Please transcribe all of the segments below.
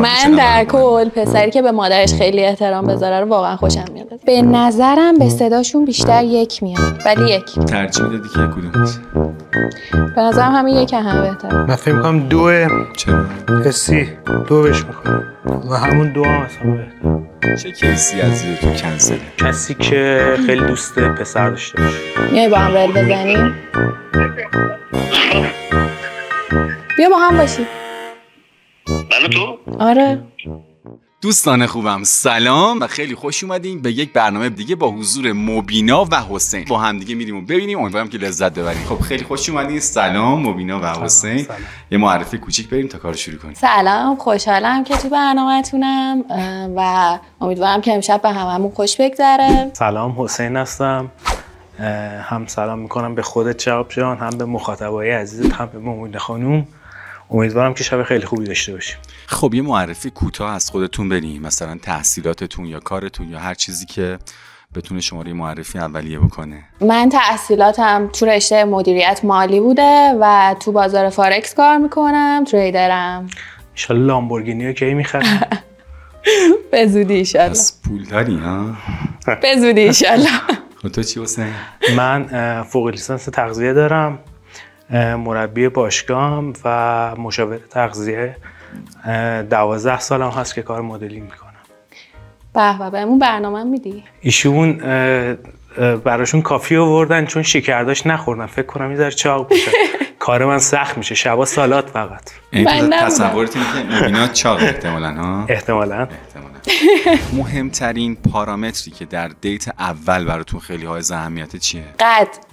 من در کل پسری که به مادرش خیلی احترام بذاره رو واقعا خوشم میاد. به نظرم به صداشون بیشتر یک میاد، ولی یک. ترجیح دادی که کدومش؟ به نظرم همین یک هم بهتره. من فکر می‌کنم دوه. چرا؟ حسی دو بهش می‌کنم و همون دو هم اصلا بهتره. چه کسی عزیز تو کنسله؟ کسی که خیلی دوست پسر داشته باشه. میای با هم ول بزنیم؟ بیا با هم باشی. من تو؟ آره. دوستان خوبم سلام و خیلی خوش اومدین به یک برنامه دیگه با حضور مبینا و حسین. با هم دیگه میریم و ببینیم، امیدوارم که لذت ببریم. خب خیلی خوش اومدین. سلام مبینا و حسین. سلام. یه معرفی کوچیک بریم تا کار شروع کنیم. سلام، خوشحالم که تو برنامه‌تونم و امیدوارم که امشب به هممون خوش بگذره. سلام، حسین هستم. هم سلام میکنم به خودت شهاب جان، هم به مخاطبای عزیزت، هم به مبینا خانوم. امیدوارم که شب خیلی خوبی داشته باشیم. خب یه معرفی کوتاه از خودتون بریم، مثلا تحصیلاتتون یا کارتون یا هر چیزی که بتونه شما رو یه معرفی اولیه بکنه. من تحصیلاتم تو رشته مدیریت مالی بوده و تو بازار فارکس کار میکنم، تریدرم. ان شاءالله لامبورگینی رو کی می‌خریم؟ به زودی ان شاءالله. پس پول داری ها؟ به زودی ان شاءالله. خب تو چی حسین؟ من فوق لیسانس تغذیه دارم، مربی باشگاهم و مشاور تغذیه. 12 سالم هست که کار مدلی میکنم. به بهمون برنامه میدی؟ ایشون براشون کافی آوردن چون شکرداش نخوردن، فکر کنم یه ذره چاق بشه. کار من سخت میشه، شبا سالات فقط. این تصورت اینه که مبینا چاق احتمالاً ها؟ احتمالاً. مهمترین پارامتری که در دیت اول براتون خیلی های اهمیت چیه؟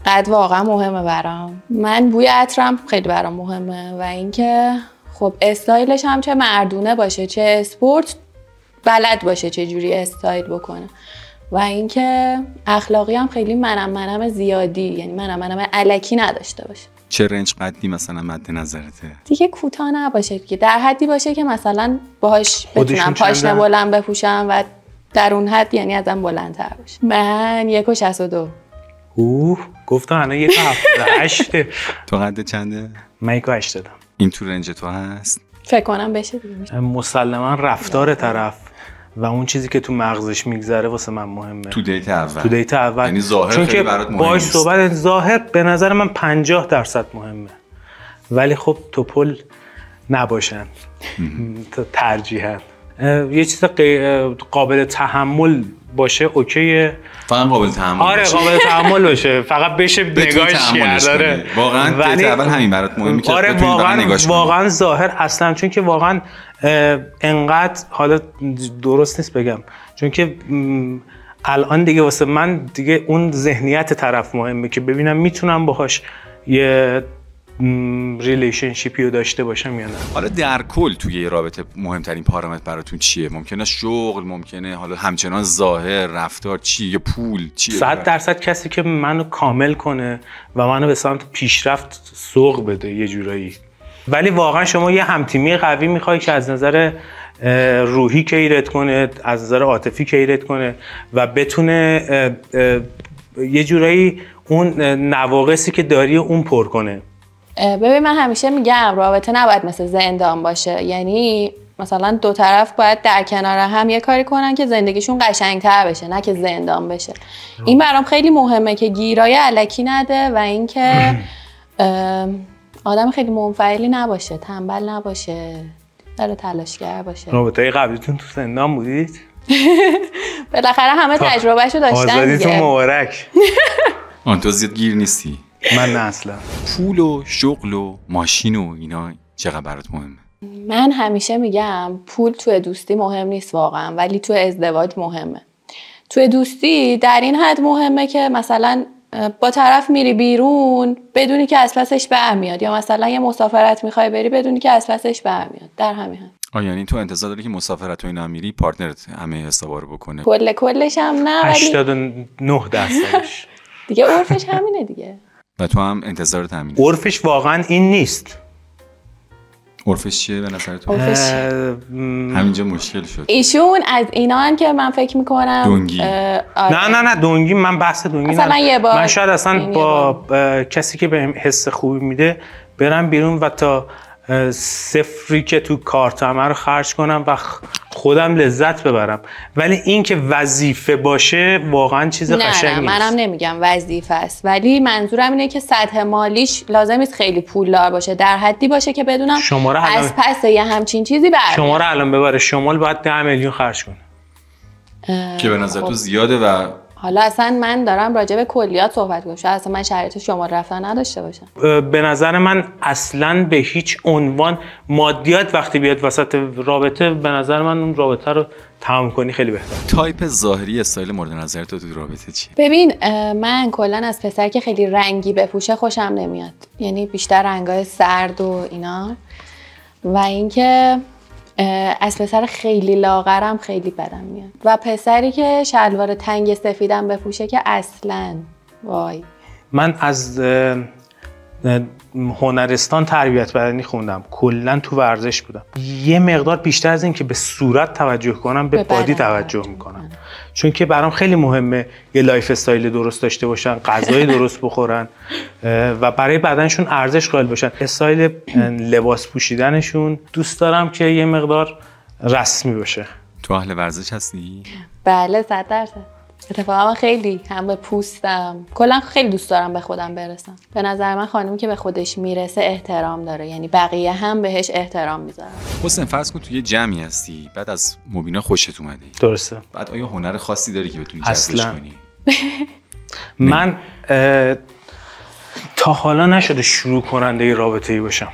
قد واقعا مهمه برام. من بوی عطرم خیلی برام مهمه و اینکه خب استایلش هم چه مردونه باشه چه اسپورت، بلد باشه چه جوری استایل بکنه و اینکه اخلاقی هم خیلی منم زیادی، یعنی منم الکی نداشته باشه. چه رنج قدی مثلا مد نظرته؟ دیگه کوتاه نباشه دیگه، در حدی باشه که مثلا باهاش بتونم پاشنه بلند بپوشم و در اون حد یعنی ازم بلندتر باشه. من 1.62. گفتم الان 1.78. تو قد چنده؟ من 1.80 دادم. این تو رنج تو هست؟ فکر کنم بشه دیگه. مسلما رفتار طرف و اون چیزی که تو مغزش میگذره واسه من مهمه. تو دیت اول. یعنی ظاهر چون خیلی که برات مهم باهاش نیست. صحبت ظاهر به نظر من 50% مهمه، ولی خب توپل نباشن. ترجیحاً یه چیز قابل تحمل باشه اوکیه. فقط قابل تحمل آره باشه. قابل تحمل باشه، فقط بشه نگاهش کرد. آره واقعا دیت اول همین برات مهمه که آره بتونی فقط نگاهش کنی. واقعا ظاهر اصلا، چون که واقعا انقدر، حالا درست نیست بگم، چون که الان دیگه واسه من دیگه اون ذهنیت طرف مهمه که ببینم میتونم باهاش یه ریلیشنشیپی رو داشته باشم یا نه. حالا در کل توی یه رابطه مهمترین پارامتر براتون چیه؟ ممکنه شغل، ممکنه حالا همچنان ظاهر، رفتار، چیه؟ یا پول چیه؟ 100% کسی که منو کامل کنه و منو به سمت پیشرفت سوق بده یه جورایی. ولی واقعا شما یه همتیمی قوی میخوای که از نظر روحی کیرت کنه، از نظر عاطفی کیرت کنه و بتونه یه جورایی اون نواقصی که داری اون پر کنه. ببین من همیشه میگم رابطه نباید مثل زندان باشه، یعنی مثلا دو طرف باید در کنار هم یه کاری کنن که زندگیشون قشنگتر بشه، نه که زندان بشه. این برام خیلی مهمه که گیرای الکی نده و اینکه آدم خیلی منفعلی نباشه، تنبل نباشه، داره تلاشگر باشه. رابطه‌های قبلیتون تو زندان بودید؟ بالاخره همه تجربهشو داشتن دیگه. آزادیتون مبارک. آن تو زیاد گیر نیستی؟ من نه اصلا. پول و شغل و ماشین و اینا چقدر برات مهمه؟ من همیشه میگم پول توی دوستی مهم نیست واقعا، ولی توی ازدواج مهمه. توی دوستی در این حد مهمه که مثلا با طرف میری بیرون بدونی که از پسش برمیاد، یا مثلا یه مسافرت میخوای بری بدونی که از پسش برمیاد. در همین حد. یعنی تو انتظار داری که مسافرت و اینا میری پارتنرت همه حسابا رو بکنه؟ کلش هم نه، ولی 89% دیگه عرفش همینه دیگه. و تو هم انتظارت همینه؟ عرفش واقعا این نیست. عرفش چیه به نظر تو؟ همینجا مشکل شد. ایشون از اینان که من فکر میکنم دونگی. نه دونگی، من بحث دونگی مثلا یه بار من شاید اصلا با کسی که بهم حس خوبی میده برم بیرون و تا صفری که تو کارتمه رو خرج کنم و خودم لذت ببرم. ولی این که وظیفه باشه واقعا چیز قشنگی نه منم نمیگم وظیفه است، ولی منظورم اینه که سطح مالیش لازم نیست خیلی پولدار باشه، در حدی باشه که بدونم از پس یه همچین چیزی برمیاد. شما رو الان ببره شمال باید 10 میلیون خرج کنه که به نظر تو زیاده. و حالا اصلا من دارم راجع به کلیات صحبت کنم، شاید اصلا من شرایط شمال رفتن نداشته باشم. به نظر من اصلا به هیچ عنوان مادیات وقتی بیاد وسط رابطه، به نظر من اون رابطه رو تمام کنی خیلی بهتره. تایپ ظاهری استایل مورد نظر تو رابطه چیه؟ ببین من کلا از پسر که خیلی رنگی بپوشه خوشم نمیاد، یعنی بیشتر رنگای سرد و اینا، و اینکه از پسر خیلی لاغرم خیلی بدم میاد، و پسری که شلوار تنگ سفیدم بپوشه که اصلا وای. من از هنرستان تربیت بدنی خوندم، کلا تو ورزش بودم. یه مقدار بیشتر از این که به صورت توجه کنم به بادی توجه میکنم، چون که برام خیلی مهمه یه لایف استایل درست داشته باشن، غذای درست بخورن و برای بدنشون ارزش قائل باشن. استایل لباس پوشیدنشون دوست دارم که یه مقدار رسمی باشه. تو اهل ورزش هستی؟ بله 100%. اتفاقا من خیلی هم به پوستم کلا خیلی دوست دارم به خودم برسم. به نظر من خانمی که به خودش میرسه احترام داره، یعنی بقیه هم بهش احترام میذارن. حسین فرض کن تو یه جمعی هستی، بعد از مبینا خوشت اومده. درسته. بعد آیا هنر خاصی داری که بتونی جذبش کنی؟ من تا حالا نشده شروع کننده رابطه‌ای باشم.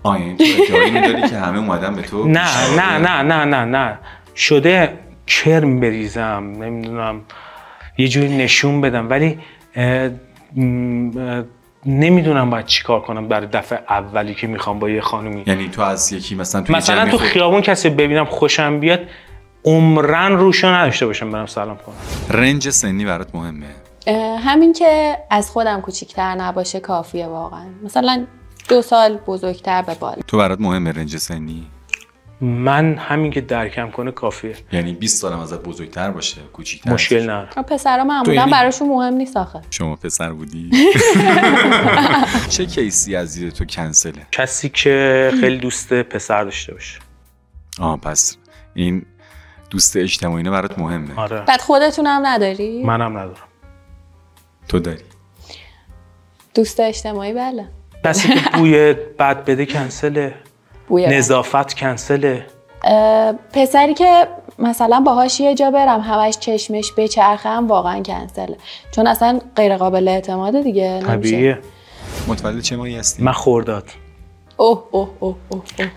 این تو ادعایی داری که همه اومدن به تو؟ نه شده کرم بریزم، نمیدونم یه جوری نشون بدم، ولی نمیدونم باید چی کار کنم برای دفعه اولی که میخوام با یه خانومی. یعنی تو از یکی مثلا تو خیابون کسی ببینم خوشم بیاد عمرن روشو نداشته باشم برم سلام کنم. رنج سنی برات مهمه؟ همین که از خودم کوچیک‌تر نباشه کافیه واقعا، مثلا 2 سال بزرگتر به بالا. تو برات مهمه رنج سنی؟ من همین که درکم کنه کافیه. یعنی 20 سالم ازت بزرگتر باشه، کوچیک‌تر مشکل نداره. پسرا معمولا براشون مهم نیست آخه. شما پسر بودی؟ چه کیسی از دید تو کنسله؟ کسی که خیلی دوست پسر داشته باشه. پس این دوست اجتماعی برات مهمه. آره. بعد خودتونم نداری؟ منم ندارم. تو داری؟ دوست اجتماعی بله. کسی که بوی بد بده کنسله. نظافت کنسله. پسری که مثلا باهاش یه جا برم همش چشمش بچرخه هم واقعا کنسله، چون اصلا غیر قابل اعتماده دیگه. طبیعیه. متولد چه ماهی هستی؟ من خرداد. اوه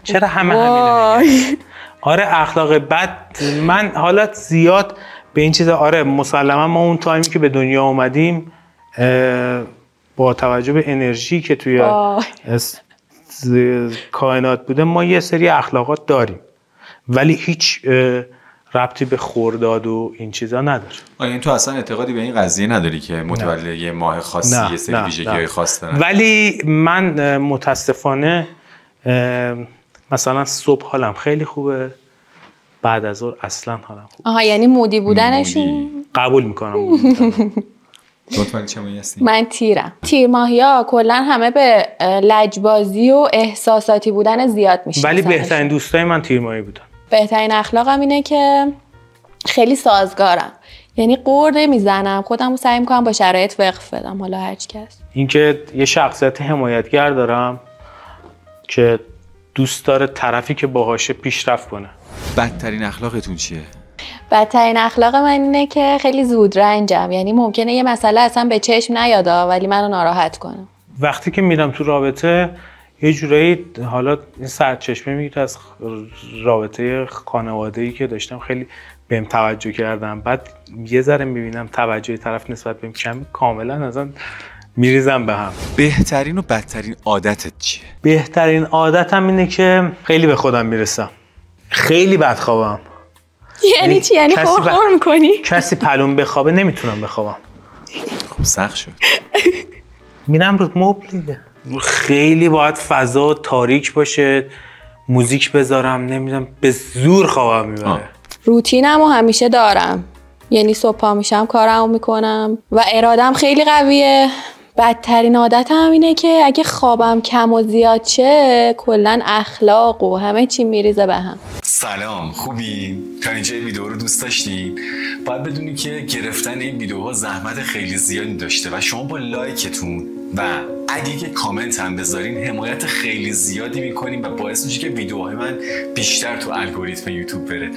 چرا همینو میگن؟ آره اخلاق بد. من حالا زیاد به این چیزا مسلما ما اون تایمی که به دنیا اومدیم با توجه به انرژی که توی کائنات بوده ما یه سری اخلاقات داریم، ولی هیچ ربطی به خرداد و این چیزا نداره. این تو اصلا اعتقادی به این قضیه نداری که متولد یه ماه خاصی یه سری ویژگی‌های خاص داره؟ ولی من متاسفانه مثلا صبح حالم خیلی خوبه، بعد از ظهر اصلا حالم خوبه. یعنی مودی بودنشون قبول میکنم. متولد چه ماهی هستی؟ من تیرم. تیر ماهیا کلا همه به لجبازی و احساساتی بودن زیاد میشه، ولی بهترین دوستای من تیر ماهی بودن. بهترین اخلاقم اینه که خیلی سازگارم، یعنی قرده میزنم خودم رو سعی میکنم با شرایط وقف بدم، حالا هر چی کس. اینکه یه شخصیت حمایتگر دارم که دوست داره طرفی که باهاشه پیشرفت کنه. بدترین اخلاقتون چیه؟ بدترین اخلاق من اینه که خیلی زود رنجم، یعنی ممکنه یه مسئله اصلا به چشم نیاده ولی منو ناراحت کنه. وقتی که میرم تو رابطه یه جورایی، حالا این سرچشمه میگیره از رابطه خانواده‌ای که داشتم، خیلی بهم توجه کردم، بعد یه ذره میبینم توجه طرف نسبت بهم کم، کاملا اصلا میریزم به هم. بهترین و بدترین عادتت چیه؟ بهترین عادتم اینه که خیلی به خودم میرسم، خیلی بدخوابم. یعنی چی؟ یعنی خور میکنی؟ کسی پلون بخوابه نمیتونم بخوابم. خب سخت شد. میرم رو مبل دیگه. خیلی باید فضا تاریک باشه، موزیک بذارم، نمیدونم، به زور خوابم میبره. روتینمو همیشه دارم، یعنی صبح پا میشم کارمو میکنم و ارادم خیلی قویه، بدترین عادتم اینه که اگه خوابم کم و زیاد شه کلا اخلاق و همه چی میریزه به هم. سلام، خوبی؟ تا اینجا ویدیو رو دوست داشتین؟ باید بدونی که گرفتن این ویدیوها زحمت خیلی زیادی داشته و شما با لایکتون و اگه که کامنت هم بذارین حمایت خیلی زیادی میکنین و باعث میشه که ویدیوهای من بیشتر تو الگوریتم یوتیوب بره.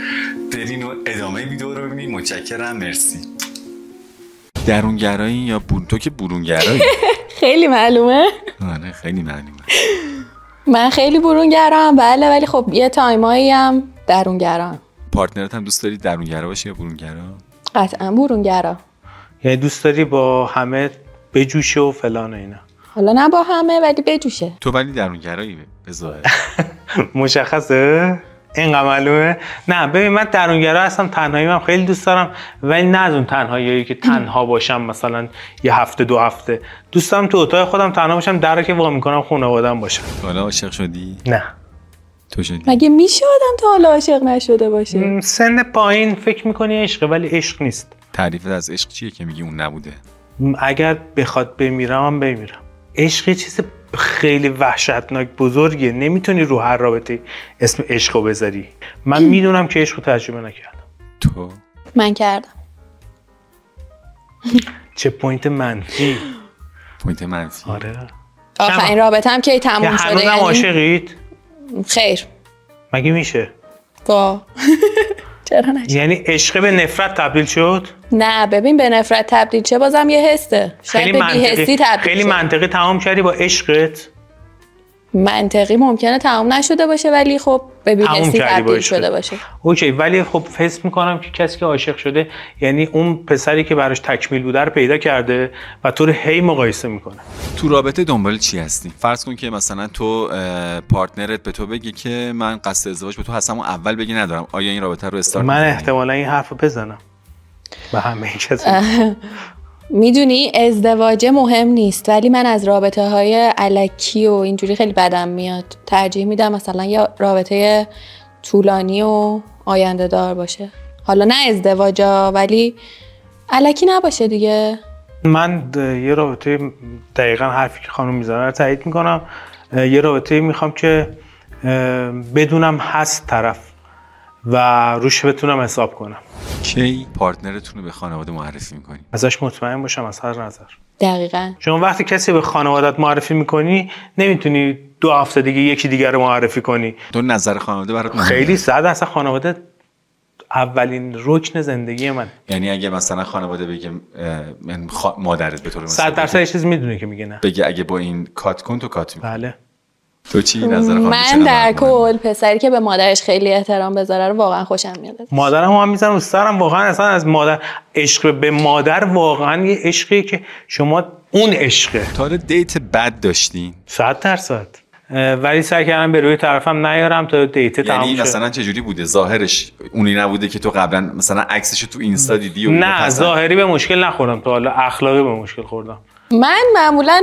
برین و ادامه ویدیو رو ببینین. متشکرم، مرسی. درونگرایی یا تو که برونگرایی؟ خیلی معلومه. آره خیلی معلومه. من خیلی برونگرام بله، ولی خب یه تایمایی هم درونگرام. پارتنرت هم دوست داری درونگرا باشه یا برونگرا؟ قطعا برونگرا. یعنی دوست داری با همه بجوشه و فلان و اینا؟ حالا نه با همه ولی بجوشه. تو ولی درونگرایی به ظاهر. مشخصه؟ اینقدر معلومه؟ نه ببین، من درونگرا هستم، تنهایی من خیلی دوست دارم، ولی نه از اون تنهایی که تنها باشم مثلا یه هفته 2 هفته. دوست دارم تو اتاق خودم تنها باشم، در رو که وا میکنم خانواده‌ام باشم. حالا عاشق شدی؟ نه. تو شدی؟ مگه میشه آدم تا حالا عاشق نشده باشه؟ سن پایین فکر میکنی عشقه، ولی عشق نیست. تعریفت از عشق چیه که میگی اون نبوده؟ اگر بخواد بمیرم بمیرم. عشق چیز خیلی وحشتناک بزرگه، نمیتونی رو هر رابطه اسم عشقو بذاری. من میدونم که عشقو تجربه نکردم. تو؟ من کردم. چه پوینت منفی. پوینت منفی؟ آره. آخرین رابطه‌ام که تموم شده. هنوزم عاشقید؟ خیر. مگه میشه؟ وا چرا نشه؟ یعنی عشق به نفرت تبدیل شد؟ نه ببین، به نفرت تبدیل چه بازم یه حسه. شاید به بی‌حسی تبدیل خیلی منطقی تمام کردی با عشقت؟ منطقی ممکنه تمام نشده باشه ولی خب به بی‌حسی تبدیل شده باشه. اوکی، ولی خب حس میکنم که کسی که عاشق شده یعنی اون پسری که براش تکمیل بوده رو پیدا کرده و تو رو هی مقایسه میکنه. تو رابطه دنبال چی هستی؟ فرض کن که مثلا تو پارتنرت به تو بگه که من قصد ازدواج به تو هستم و اول بگی ندارم، آیا این رابطه رو استارت من می‌کنی؟ احتمالاً این حرفو بزنم به همه کسی. میدونی ازدواج مهم نیست، ولی من از رابطه های الکی و اینجوری خیلی بدم میاد. ترجیح میدم مثلا یه رابطه طولانی و آینده دار باشه. حالا نه ازدواجا، ولی الکی نباشه دیگه. من یه رابطه دقیقاً حرفی که خانم میزنه رو تایید میکنم. یه رابطه میخوام که بدونم هست طرف و روش بتونم حساب کنم. کی پارتنرتون رو به خانواده معرفی میکنی؟ ازش مطمئن باشم از هر نظر. دقیقاً. شما وقتی کسی به خانوادت معرفی میکنی نمیتونی 2 هفته دیگه یکی دیگر رو معرفی کنی. تو نظر خانواده برات مهمه؟ خیلی 100% خانواده اولین رکن زندگی من. یعنی اگه مثلا خانواده بگه من مادرت به طور 100% یه چیز میدونه که میگه نه. بگه اگه با این کات کن تو کات میکنی. بله. تو چی نظر خانواده؟ من در کل پسری که به مادرش خیلی احترام بذاره رو واقعا خوشم میاد. مادرم هم میذارم رو سرم. واقعا اصلا از مادر، عشق به مادر واقعا یه عشقیه که شما اون عشقه. تا حالا دیت بد داشتین؟ 100%. ولی سعی کردم به روی طرفم نیارم تا دیت تموم شه. یعنی مثلا چه جوری بوده؟ ظاهرش اونی نبوده که تو قبلا مثلا عکسشو تو اینستا دیدی؟ نه ظاهری به مشکل نخوردم تا حالا، اخلاقی به مشکل خوردم. من معمولا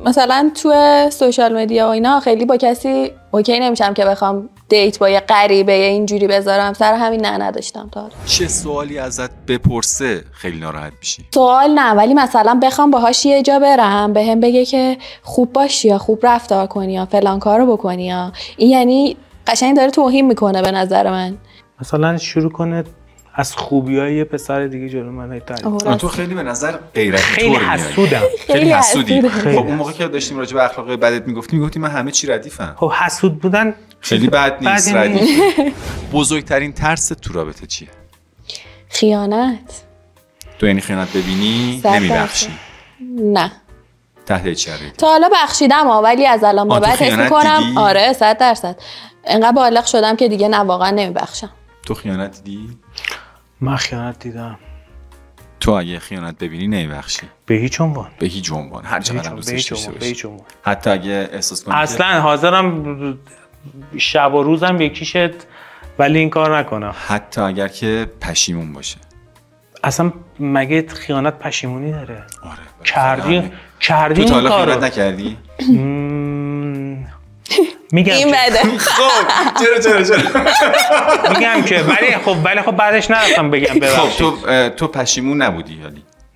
مثلا تو سوشال مدیا و اینا خیلی با کسی اوکی نمیشم که بخوام دیت با یه غریبه اینجوری بذارم. سر همین نه نداشتم تا حالا. چه سوالی ازت بپرسه خیلی ناراحت میشی؟ سوال نه، ولی مثلا بخوام باهاش یه جا برم بهم بگه که خوب باشی یا خوب رفتار کنی یا فلان کارو بکنی یا این، یعنی قشنگ داره توهین میکنه به نظر من. مثلا شروع کنه از خوبیای یه پسر دیگه جلو من تعریف. تو خیلی به نظر غیرتی خیلی حسودم. خیلی حسودی. خب اون موقع که داشتیم راجع به اخلاق بدت میگفتی من همه چی ردیفم. خب حسود بودن خیلی بد نیست. ردیف. بزرگترین ترس تو رابطه چیه؟ خیانت. تو یعنی خیانت ببینی نمیبخشی؟ نه. تحت هیچ شرایطی؟ تا حالا بخشیدم ولی از الان به بعد حس می‌کنم آره 100%. انقدر بالغ شدم که دیگه نه واقعا نمیبخشم. تو خیانت دیدی؟ من خیانت دیدم. تو اگه خیانت ببینی نمیبخشی؟ به هیچ عنوان. به هیچ عنوان. هر چقدر دوستش داشته باشی. حتی اگه احساس کنی اصلا حاضرم شب و روزم یکیشت ولی این کار نکنم. حتی اگر که پشیمون باشه. اصلا مگه خیانت پشیمونی داره؟ آره. کردی تو تا حالا کارو. خیانت نکردی؟ میگم این بده. خب چرا میگم که ولی خب بعدش نرفتم بگم ببخشید. خب تو پشیمون نبودی؟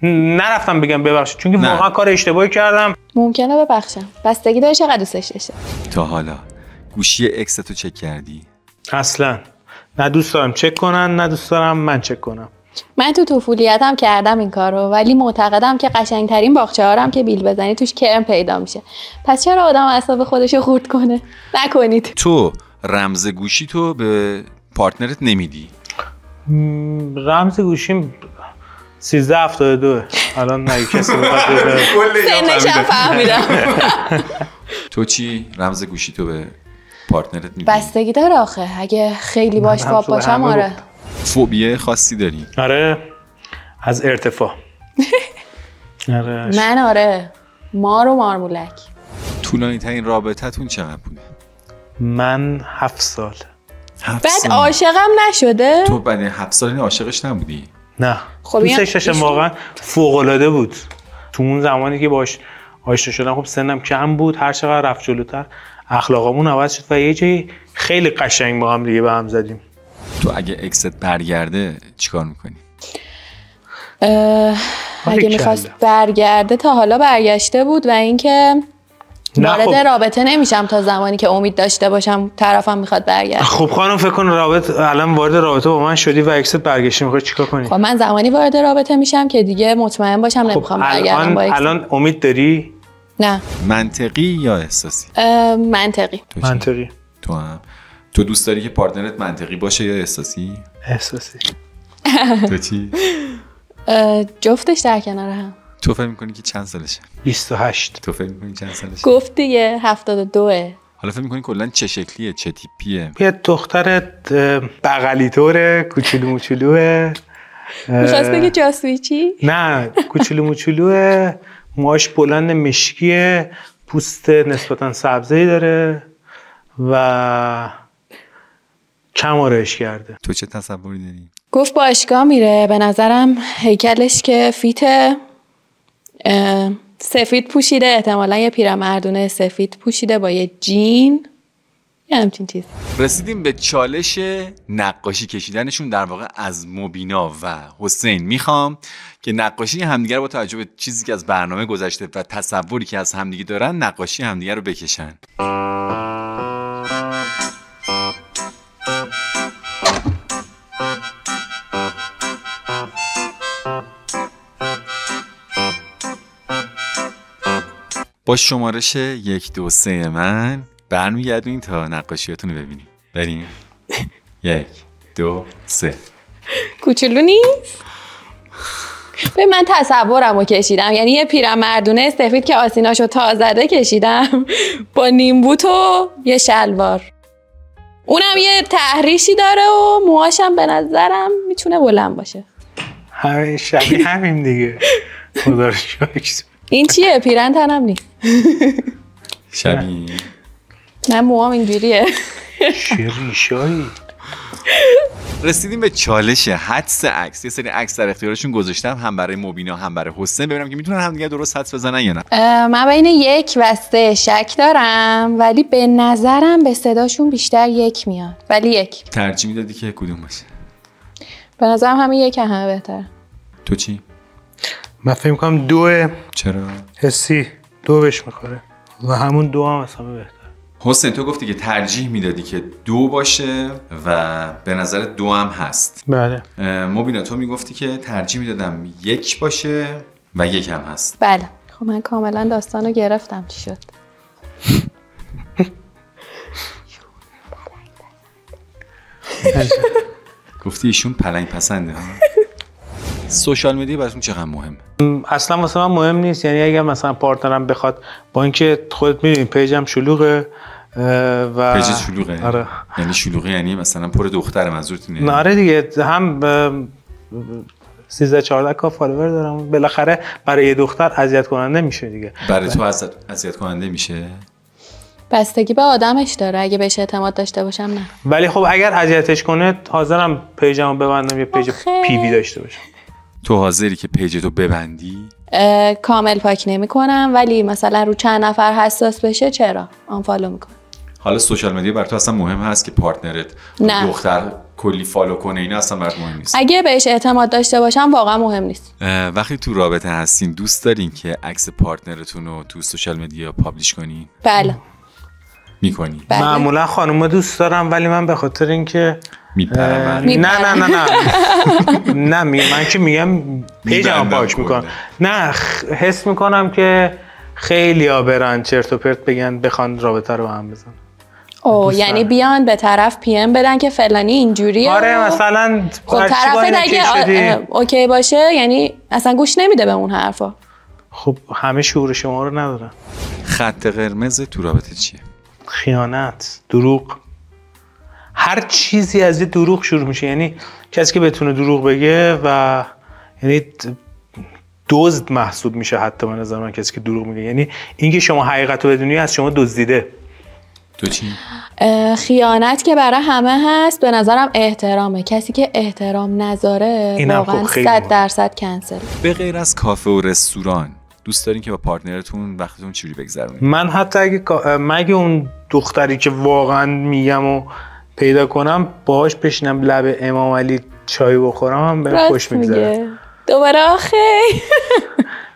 نرفتم بگم ببخشید، چون که واقعا کار اشتباهی کردم. ممکنه ببخشم، بستگی داره چقدر دوستش داشته. تا حالا گوشی اکس تو چک کردی؟ اصلا نه دوست دارم چک کنن، نه دوست دارم من چک کنم. من تو طفولیتم کردم این کارو، ولی معتقدم که قشنگترین باغچه‌ها که بیل بزنی توش کرم پیدا میشه. پس چرا آدم اعصاب خودشو خورد کنه؟ نکنید. تو رمز گوشی تو به پارتنرت نمیدی؟ رمز گوشیم 1372. الان نه کسی بخواد سنش هم فهمیدم. تو چی رمز گوشی تو به پارتنرت میدی؟ بستگی داره آخه، اگه خیلی باش خواب باشم آره. فوبیه خاصی داری؟ آره، از ارتفاع. آره. من آره، مار و مارمولک. طولانی ترین رابطتون چقدر بوده؟ من 7 سال. بعد عاشقم نشده؟ تو بعد 7 سال عاشقش نبودی؟ نه خب دوستش داشتم، واقعا فوق‌العاده بود. تو اون زمانی که باش آشنا شدم خب سنم کم بود، هر چقدر رفت جلوتر اخلاقمون عوض شد و یه جایی خیلی قشنگ با هم دیگه به هم زدیم. تو اگه اکست برگرده چیکار میکنی؟ اگه میخواست برگرده تا حالا برگشته بود و اینکه وارد رابطه نمیشم تا زمانی که امید داشته باشم طرفم میخواد برگرده. خب خانم فکر کن الان وارد رابطه با من شدی و اکست برگشتی، میخوای چیکار کنی؟ خب من زمانی وارد رابطه میشم که دیگه مطمئن باشم نمیخوام برگردم با اکست. الان امید داری؟ نه. منطقی یا احساسی؟ منطقی. منطقی. تو هم؟ تو دوست داری که پارتنرت منطقی باشه یا احساسی؟ احساسی. تو چی؟ جفتش در کنار هم. تو فکر می‌کنی که چند سالشه؟ 28. تو فکر می‌کنی چند سالشه؟ گفت دیگه 72. حالا فکر می‌کنی کلاً چه شکلیه، چه تیپیه؟ یه دختر بغلی طوره، کوچولو موچولوه. می‌خواست بگی جاسویچی؟ نه، کوچولو موچولوه، موهاش بلند مشکیه، پوست نسبتاً سبزی داره و کم آرایش کرده. تو چه تصوری داری؟ گفت باشگاه میره، به نظرم هیکلش که فیته، سفید پوشیده، احتمالا یه پیرمردونه سفید پوشیده با یه جین، یه همچین چیز. رسیدیم به چالش نقاشی کشیدنشون، در واقع از مبینا و حسین میخوام که نقاشی همدیگر با توجه به چیزی که از برنامه گذشته و تصوری که از همدیگه دارن نقاشی همدیگر رو بکشن. با شمارش 1 2 3 من برمیگردیم تا نقاشیاتون رو ببینیم. بریم. 1 2 3. کوچولو نیست؟ به من تصورم رو کشیدم، یعنی یه پیرمردونه سفید که آسیناشو تا زده کشیدم با نیمبوت و یه شلوار، اونم یه تحریشی داره و موهاشم به نظرم میتونه بلند باشه. همین شبیه همین دیگه. خدا رو شکر. این چیه؟ پیرن تنم نیست. شبیه نه موام اینجوریه. چه ریشایی. رسیدیم به چالش حدس عکس. یه سری عکس در اختیارشون گذاشتم، هم برای مبینا هم برای حسین، ببینم که میتونن همدیگه درست حدس بزنن یا نه. من بین 1 و 3 شک دارم، ولی به نظرم به صداشون بیشتر 1 میاد، ولی 1. ترجیح میدادی که کدوم باشه؟ به نظرم همین 1 همه بهتره. تو چی؟ من فکر می‌کنم 2. چرا؟ حسی 2 بهش میخوره و همون 2 هم اصلا بهتره. حسین تو گفتی که ترجیح میدادی که 2 باشه و به نظر 2 هم هست. بله. مبینا تو میگفتی که ترجیح میدادم 1 باشه و 1 هم هست. بله. خب من کاملا داستانو گرفتم چی شد. گفتی ایشون پلنگ پسنده ها. سوشال مدیا براتون چقدر مهمه؟ اصلا واسه من مهم نیست، یعنی اگر مثلا پارتنرم بخواد، با اینکه خودت می‌بینی پیجم شلوغه و پیجت شلوغه. آره. یعنی شلوغه یعنی مثلا پر دختر، منظورت اینه؟ نه آره دیگه، هم 13 14 کا فالوور دارم، بالاخره برای یه دختر اذیت کننده میشه دیگه. برای تو اذیت کننده میشه؟ بستگی به آدمش داره، اگه بهش اعتماد داشته باشم نه. ولی خب اگر اذیتش کنه حاضرم پیجمو ببندم، یه پیج پی وی داشته باشم. تو حاضری که پیجتو ببندی؟ کامل پاک نمی‌کنم، ولی مثلا رو چند نفر حساس بشه چرا آنفالو میکنم. حالا سوشال مدیا برای تو اصلا مهم هست که پارتنرت نه. دختر کلی فالو کنه اینا اصلا برات مهم نیست. اگه بهش اعتماد داشته باشم واقعا مهم نیست. وقتی تو رابطه هستین دوست دارین که عکس پارتنرتون رو تو سوشال مدیا پابلیش کنین؟ بله. میکنی؟ بله. معمولا خانوما دوست دارم، ولی من به خاطر اینکه نه من که میگم پیجم پاک میکنم. نه حس میکنم که خیلی ها برن چرت و پرت بگن بخوان رابطه رو هم بزنن. یعنی بیان به طرف پی ام بدن که فلانی اینجوریه. آره مثلا خب طرف اگه اوکی باشه یعنی اصلا گوش نمیده به اون حرفا. خب همه شعور شما رو ندارن. خط قرمز تو رابطه چیه؟ خیانت، دروغ. هر چیزی از یه دروغ شروع میشه. یعنی کسی که بتونه دروغ بگه و یعنی دزد محسوب میشه. حتی به نظر من کسی که دروغ میگه، یعنی اینکه شما حقیقت رو بدونی از شما دزدیده. تو چی؟ خیانت که برای همه هست. به نظرم احترامه. کسی که احترام نذاره واقعا 100% کنسل. به غیر از کافه و رستوران دوست دارین که با پارتنرتون وقتتون چجوری بگذرونید؟ من حتی مگه اون دختری که واقعا میگم و پیدا کنم باهاش بشینم لب امام علی چای بخورم هم بهم خوش میگذره. دوباره آخه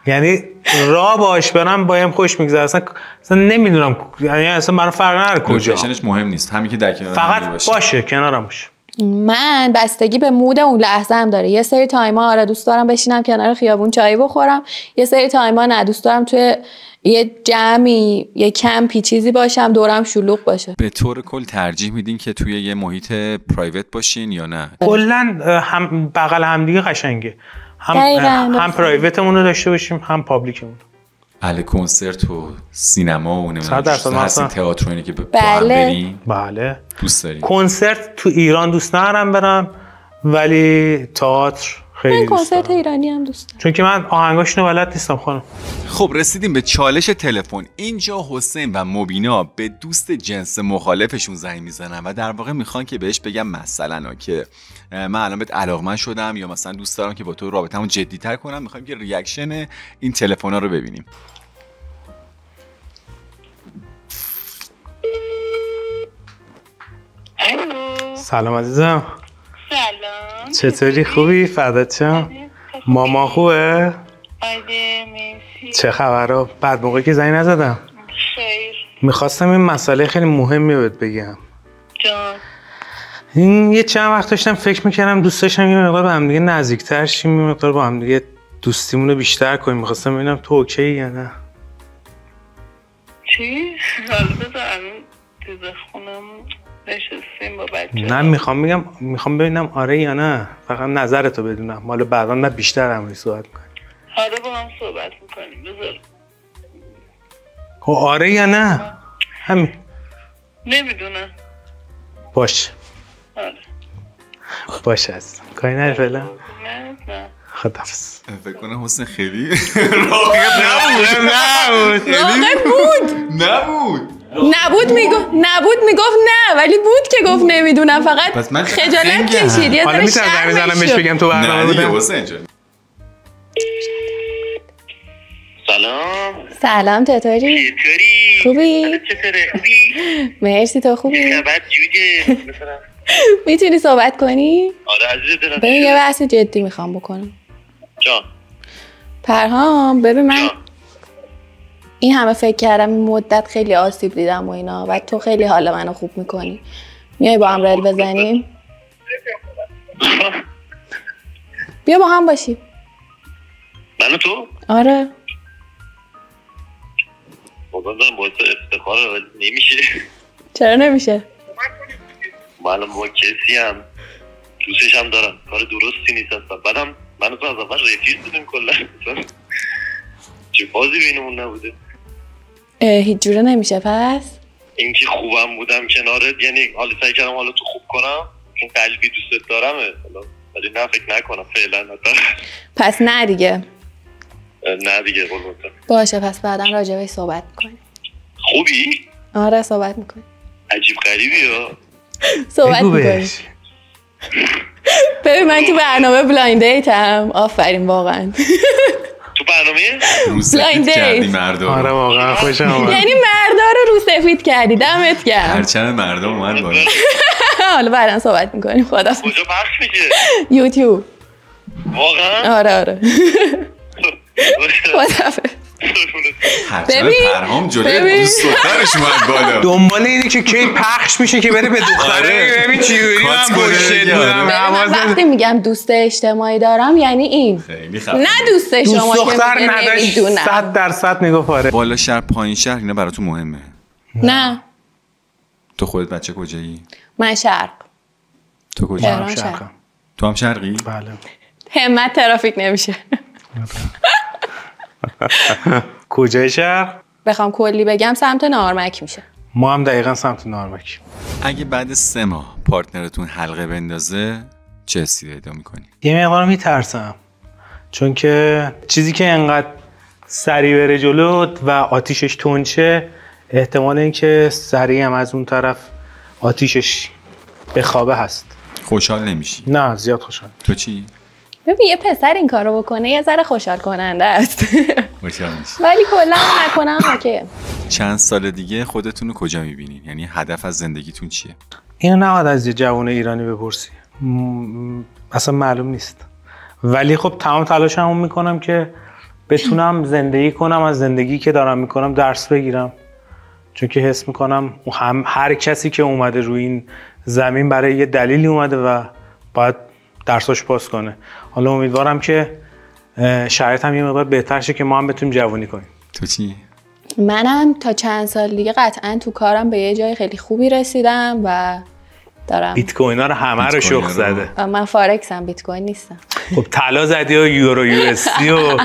یعنی راه باهاش برم باهم خوش میگذره. اصلا نمیدونم، یعنی اصلا برام فرق نداره کجا. لوکیشنش مهم نیست، همین که در کنار فقط باشه کنارم باشه. من بستگی به مود اون لحظه هم داره. یه سری تایما آره دوست دارم بشینم کنار خیابون چای بخورم، یه سری تایما نه دوست دارم توی یه جمعی یه کمپی چیزی باشم دورم شلوغ باشه. به طور کل ترجیح میدین که توی یه محیط پرایوت باشین یا نه؟ کلا هم بغل هم دیگه قشنگه. هم پرایوتمون رو داشته باشیم هم پابلیکمون. اهل کنسرت و سینما و هستین تئاتر و اینه که با هم بریم؟ بله دوست داریم. کنسرت تو ایران دوست ندارم برم، ولی تئاتر خیلی دوست دارم. کنسرت ایرانی هم دوست دارم، چون که من آهنگاشونو بلد نیستم خانم. خب رسیدیم به چالش تلفن. اینجا حسین و مبینا به دوست جنس مخالفشون زنگ میزنن و در واقع میخوان که بهش بگم مثلا که من الان بهت علاقمند شدم یا مثلا دوست دارم که با تو رابطه‌مو جدی‌تر کنم. میخوایم که ریاکشن این تلفن‌ها رو ببینیم. سلام عزیزم. سلام. چطوری؟ خوبی؟ فدات شم. ماما خوبه؟ آره مرسی. چه خبرها؟ بعد موقعی که زنگ نزدم. خیر. میخواستم این مسئله خیلی مهمی بهت بگم. جان. این یه چند وقت داشتم فکر میکردم دوست داشتم یه مقدار با هم دیگه نزدیک‌تر شیم، یه مقدار با هم دیگه دوستیمون رو بیشتر کنیم. میخواستم ببینم تو اوکی یا نه. چی؟ حالا بذار الان تو خونم نشستیم با بچه. نه میخوام ببینم آره یا نه. فقط نظرتو بدونم. حالا بعدا نه بیشتر همونی صحبت میکنیم. حالا با هم صحبت میکنیم. بذار. خب آره یا نه؟ همین. نمیدونم. باشه. آره. باشه هستم. کاری نره فعلا. نه. خداحافظ. فکر کنم حسین خیلی نبود میگفت نه، ولی بود که گفت نمیدونم. فقط خجالت کشید. یه حالا میتونم زنگ بزنم بهش بگم تو برنامه بودم. سلام چطوری؟ خوبی؟ مرسی تو خوبی؟ خبر جوجه مثلا میتونی صحبت کنی؟ آره عزیز دلم. ببین یه بحث جدی میخوام بکنم. جان. پرهام ببین من این همه فکر کردم این مدت خیلی آسیب دیدم و اینا و تو خیلی حال منو خوب میکنی. میای با هم ریل بزنیم؟ بیا با هم باشیم. من و تو؟ آره. بابا من باید افتخار نمیشه. چرا نمیشه؟ من با کسی هم دوستش هم دارم، کار درستی نیست اصلا. بعدم من تو از اول رفیق بودیم کلا. چه بازی بینمون نبوده. هیچ جوره نمیشه پس؟ اینکه خوبم بودم کنارت، یعنی حالا سعی کردم حالا تو خوب کنم چون قلبی دوستت دارمه، ولی نه فکر نکنم فعلا. پس نه دیگه. نه دیگه قربونت. باشه پس بعدم راجع بهش صحبت میکنیم. خوبی؟ آره صحبت میکنیم. عجیب غریبی ها. صحبت میکنیم. ببین من تو برنامه بلایند دیتم. آفرین واقعا. تو برنامه رو سفید Blind کردی date. مردم آره واقعا خوشم آمد. یعنی مردا رو سفید کردی، دمت گرم. پرچم مردم اومد بالا. حالا بعدا صحبت میکنیم. خدا کجا پخش میشه؟ یوتیوب. واقعا؟ آره خدا پرچم ببین، پرهام جلوی ببین. دوست دخترش اومد بالا. دنبال اینه که کی پخش میشه که بره به دختره. ببین چجوری کات من کنه گوشه دیگه، بودم. آره. من وقتی میگم دوست اجتماعی دارم یعنی این، خیلی خفن. نه دوست شما دوست دختر که نداشت نمیدونم. 100% میگفت آره. بالا شهر پایین شهر اینا براتون مهمه؟ نه تو خودت بچه کجایی؟ من شرق. تو کجا؟ تهران شرقم. شرق. تو هم شرقی؟ بله. همت ترافیک نمیشه. کجای شهر؟ بخوام کلی بگم سمت نارمک میشه. ما هم دقیقا سمت نارمک. اگه بعد 3 ماه پارتنرتون حلقه بندازه چه حسی پیدا میکنی؟ یه مقدار میترسم، چون که چیزی که انقدر سریع بره جلو و آتیشش تندشه، احتمال اینکه سریع هم از اون طرف آتیشش به خوابه هست. خوشحال نمیشی؟ نه زیاد خوشحال. تو چی؟ ببین یه پسر این کارو بکنه یه ذره خوشحال کننده است. خوشحال میشی. ولی کلا نکنم اوکی. چند سال دیگه خودتون رو کجا میبینین؟ یعنی هدف از زندگیتون چیه؟ اینو نباید از یه جوان ایرانی بپرسی، اصلا معلوم نیست. ولی خب تمام تلاشمو میکنم که بتونم زندگی کنم، از زندگی که دارم میکنم درس بگیرم، چون که حس میکنم هر کسی که اومده روی این زمین برای یه دلیلی اومده و باید درساش پاس کنه. حالا امیدوارم که شرایط هم یه مقدار بهتر شه که ما هم بتونیم جوانی کنیم. تو چی؟ منم تا چند سال دیگه قطعا تو کارم به یه جای خیلی خوبی رسیدم و دارم. بیت کوین ها رو همه رو بیت کوین شخ رو. زده. من فارکسم، بیت کوین نیستم. خب طلا زدی و یورو یو اس دی و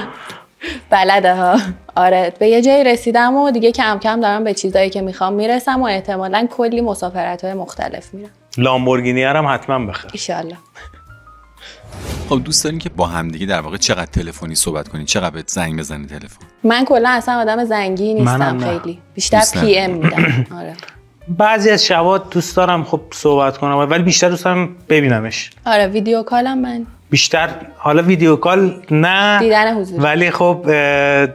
بلده ها. آره به یه جایی رسیدم و دیگه کم کم دارم به چیزایی که میخوام میرسم و احتمالاً کلی مسافرت‌های مختلف میرم. لامبورگینی هم حتما بخیر. ایشالله. خب دوست دارین که با همدیگه در واقع چقدر تلفنی صحبت کنین؟ چقدر بهت زنگ بزنه تلفن؟ من کلا اصلا آدم زنگی نیستم، منم نه. خیلی بیشتر دوست پی ام میدم. آره بعضی از شبا دوست دارم خب صحبت کنم، ولی بیشتر دوست دارم ببینمش. آره ویدیو کالم من بیشتر حالا ویدیو کال نه، دیدن حضوری. ولی خب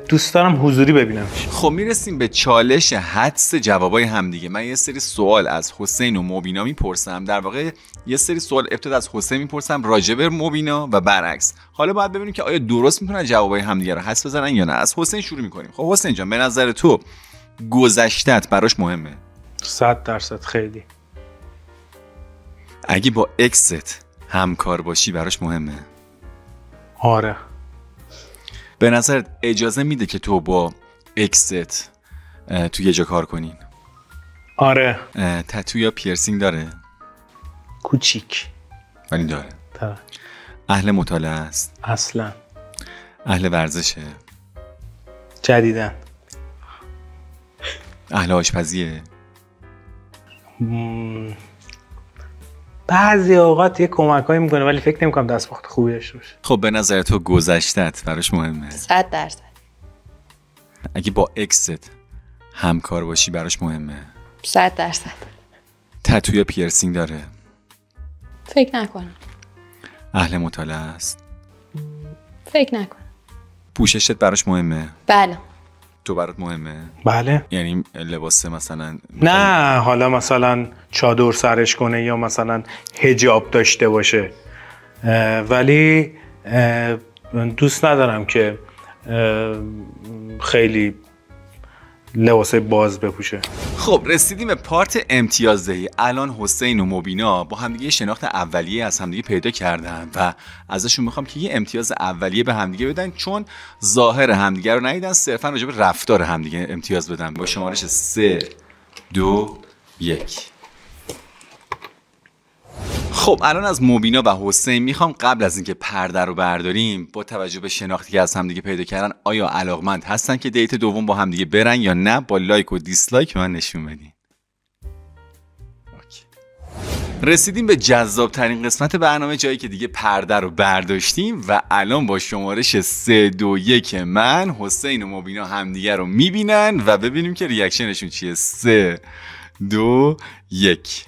دوست دارم حضوری ببینمش. خب میرسیم به چالش حدس جوابای همدیگه. من یه سری سوال از حسین و مبینا میپرسم، در واقع یه سری سوال ابتدا از حسین میپرسم راجع به مبینا و برعکس. حالا باید ببینیم که آیا درست میتونن جوابای همدیگه رو حدس بزنن یا نه. از حسین شروع میکنیم. خب حسین جان، به نظر تو گذشتت براش مهمه؟ 100% خیلی. اگه با اکست همکار باشی براش مهمه؟ آره. به نظر اجازه میده که تو با اکست تو یه جا کار کنین؟ آره. تتو یا پیرسینگ داره؟ کوچیک ولی داره. داره. اهل مطالعه است؟ اصلا. اهل ورزشه؟ جدیدن. اهل آشپزیه؟ بعضی اوقات یه کمکایی میکنه ولی فکر نمیکنم دستپخت خوبی داشته باشه. خب به نظر تو گذشتت براش مهمه؟ 100%. اگه با اکست همکار باشی براش مهمه؟ 100%. تتو یا پیرسینگ داره؟ فکر نکنم. اهل مطالعه است؟ فکر نکنم. پوششت براش مهمه؟ بله. تو برات مهمه؟ بله. یعنی لباس مثلا نه حالا مثلا چادر سرش کنه یا مثلا حجاب داشته باشه، ولی دوست ندارم که خیلی لباس باز بپوشه. خب رسیدیم به پارت امتیازدهی. الان حسین و مبینا با همدیگه شناخت اولیه از همدیگه پیدا کردن و ازشون میخوام که یه امتیاز اولیه به همدیگه بدن، چون ظاهر همدیگه رو ندیدن، صرفا راجع به رفتار همدیگه امتیاز بدن. با شمارش 3 2 1. خب الان از مبینا و حسین میخوام قبل از اینکه پرده رو برداریم با توجه به شناختی که از همدیگه پیدا کردن آیا علاقمند هستن که دیت دوم با همدیگه برن یا نه، با لایک و دیسلایک من نشون بدین. رسیدیم به جذاب ترین قسمت برنامه، جایی که دیگه پرده رو برداشتیم و الان با شمارش 3 2 1 من حسین و مبینا همدیگه رو میبینن و ببینیم که ریاکشنشون چیه. 3 2 1.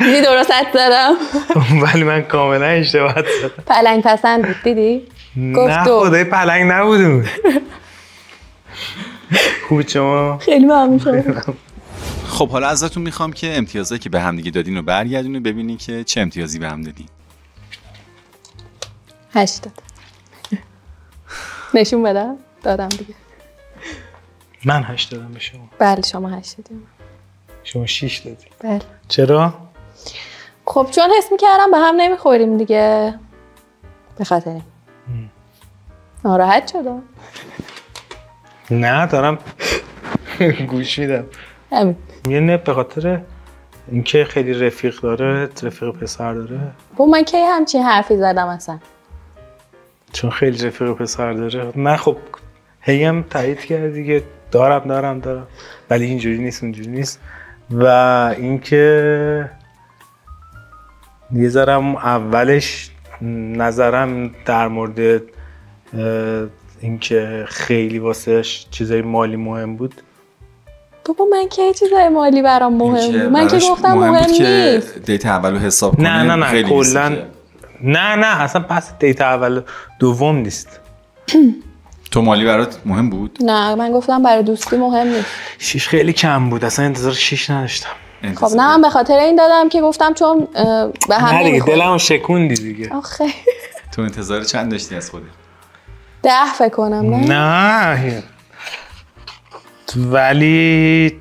دیدی درست دارم. ولی من کاملا اشتباه زدم. پلنگ پسند بود دیدی؟ نه خدای پلنگ نبودون. خوب شما؟ خیلی ممنون شما. خب حالا ازتون میخوام که امتیازایی که به هم دیگه دادین رو برگردونید ببینین که چه امتیازی به هم دادین. 8 داد. نشون بدم؟ دادم دیگه. من 8 دادم به شما. بله شما 8 دادیم. شما 6 دادی. بله. چرا؟ خب چون حس میکردم به هم نمیخوریم دیگه. به خاطر این. ناراحت شدم. نه دارم گوش میدم. همین. یه نه به خاطر اینکه خیلی رفیق داره، رفیق پسر داره. با من کی همچین حرفی زدم اصلا؟ چون خیلی رفیق پسر داره. نه خب هیم تایید کرد دیگه، دارم ولی اینجوری نیست اونجوری نیست. و اینکه یه ذرم اولش نظرم در مورد اینکه خیلی واسهش چیزای مالی مهم بود. بابا من که چیزای مالی برام مهم بود. من که گفتم مهم نیست. دیت اولو حساب کنه. نه کلا نه اصلا پس دیت اول دوم نیست. تو مالی برات مهم بود؟ نه من گفتم برای دوستی مهم نیست. 6 خیلی کم بود، اصلا انتظار 6 نداشتم. خب نه من به خاطر این دادم که گفتم چون به هم نمیخوره. دلمو شکوندی دیگه. آخه تو انتظار چند داشتی از خودت؟ 10 فکر کنم. نه ولی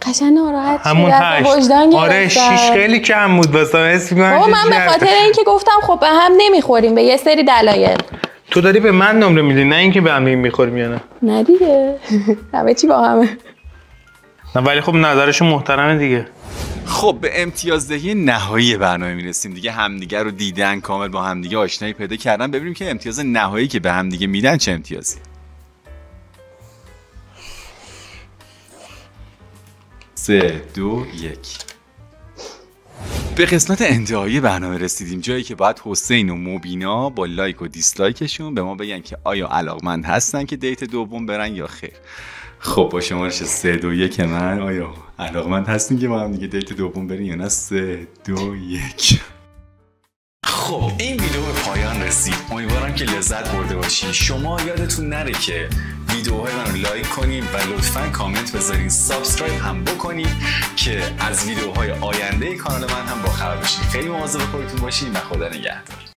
قشنگ ناراحت شدم. همون 8. آره 6 خیلی کم بود واسه اسم من. من به خاطر اینکه گفتم خب به هم نمیخوریم به یه سری دلایل. تو داری به من نمره میدی نه اینکه به هم میخوریم یا نه؟ نه دیگه همه چی با همه. نه ولی خب نظرشون محترمه دیگه. خب به امتیازدهی نهایی برنامه میرسیم دیگه. همدیگه رو دیدن، کامل با همدیگه آشنایی پیدا کردن. ببینیم که امتیاز نهایی که به همدیگه میدن چه امتیازی. 3 2 1. به قسمت انتهایی برنامه رسیدیم، جایی که باید حسین و مبینا با لایک و دیسلایکشون به ما بگن که آیا علاقمند هستن که دیت دوم برن یا خیر. خب با شمارش 3 2 1 من آیا علاقمند هستین که با هم دیگه دیت دوم برین یا نه؟ 3 2 1. خب این ویدیو به پایان رسید. امیدوارم که لذت برده باشین. شما یادتون نره که ویدیوهای من رو لایک کنین و لطفاً کامنت بذارین، سابسکرایب هم بکنین که از ویدیوهای آینده کانال من هم باخبر باشین. خیلی مواظب خودتون باشین و خدا نگهدار.